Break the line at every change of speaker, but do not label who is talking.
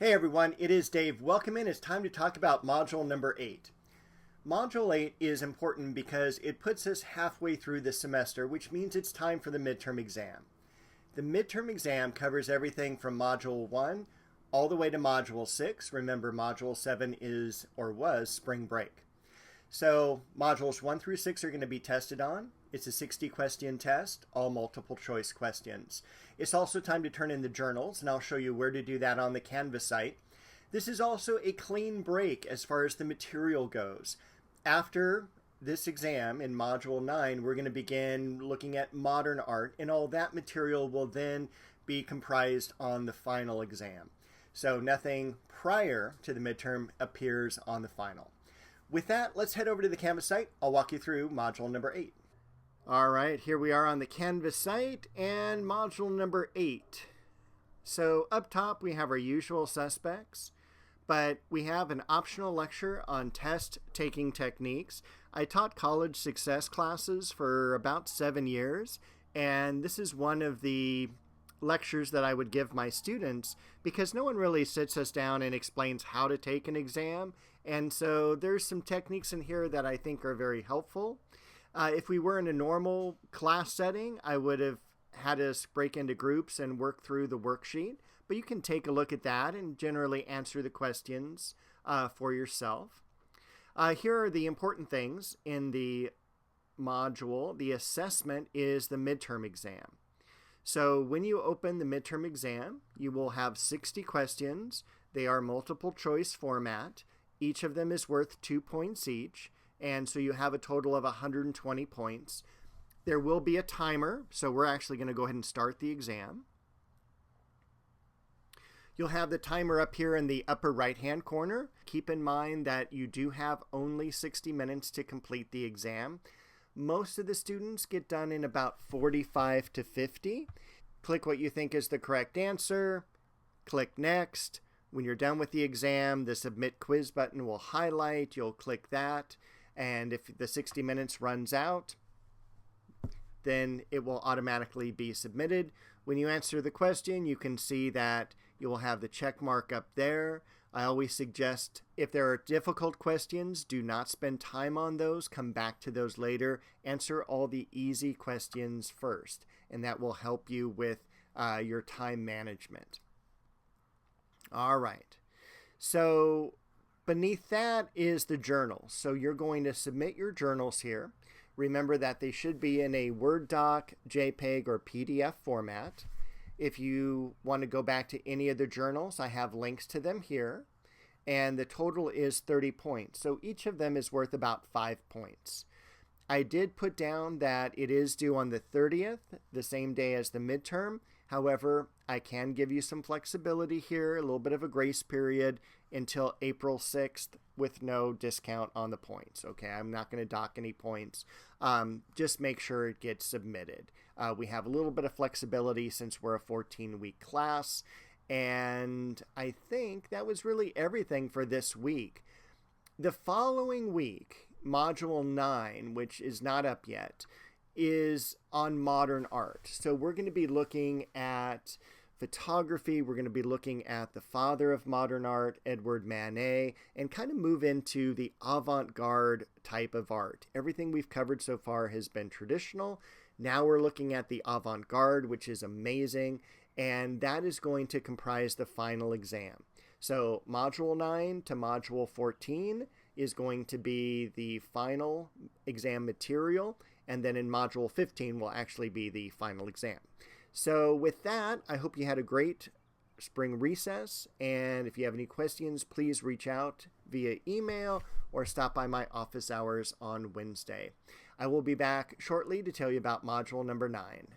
Hey everyone, it is Dave. Welcome in. It's time to talk about module number 8. Module 8 is important because it puts us halfway through the semester, which means it's time for the midterm exam. The midterm exam covers everything from module 1 all the way to module 6. Remember, module 7 is or was spring break. So modules 1 through 6 are going to be tested on. It's a 60-question test, all multiple choice questions. It's also time to turn in the journals, and I'll show you where to do that on the Canvas site. This is also a clean break as far as the material goes. After this exam in Module 9, we're going to begin looking at modern art, and all that material will then be comprised on the final exam. So nothing prior to the midterm appears on the final. With that, let's head over to the Canvas site. I'll walk you through Module number 8. All right, here we are on the Canvas site and module number 8. So up top we have our usual suspects, but we have an optional lecture on test taking techniques. I taught college success classes for about 7 years, and this is one of the lectures that I would give my students because no one really sits us down and explains how to take an exam, and so there's some techniques in here that I think are very helpful. If we were in a normal class setting, I would have had us break into groups and work through the worksheet, but you can take a look at that and generally answer the questions for yourself. Here are the important things in the module. The assessment is the midterm exam. So when you open the midterm exam, you will have 60 questions. They are multiple choice format. Each of them is worth 2 points each. And so you have a total of 120 points. There will be a timer, so we're actually going to go ahead and start the exam. You'll have the timer up here in the upper right-hand corner. Keep in mind that you do have only 60 minutes to complete the exam. Most of the students get done in about 45 to 50. Click what you think is the correct answer. Click Next. When you're done with the exam, the Submit Quiz button will highlight. You'll click that. And if the 60 minutes runs out, then it will automatically be submitted. When you answer the question, you can see that you will have the check mark up there. I always suggest if there are difficult questions, do not spend time on those. Come back to those later. Answer all the easy questions first, and that will help you with your time management. All right. So beneath that is the journals. So you're going to submit your journals here. Remember that they should be in a Word doc, JPEG, or PDF format. If you want to go back to any of the journals, I have links to them here. And the total is 30 points. So each of them is worth about 5 points. I did put down that it is due on the 30th, the same day as the midterm. However, I can give you some flexibility here, a little bit of a grace period until April 6th with no discount on the points. Okay, I'm not going to dock any points. Just make sure it gets submitted. We have a little bit of flexibility since we're a 14-week class. And I think that was really everything for this week. The following week, Module 9, which is not up yet, is on modern art. So we're going to be looking at photography. We're going to be looking at the father of modern art, Edward Manet, and kind of move into the avant-garde type of art. Everything we've covered so far has been traditional. Now we're looking at the avant-garde, which is amazing, and that is going to comprise the final exam. So Module 9 to Module 14 is going to be the final exam material, and then in Module 15 will actually be the final exam. So with that, I hope you had a great spring recess, and if you have any questions, please reach out via email or stop by my office hours on Wednesday. I will be back shortly to tell you about Module number 9.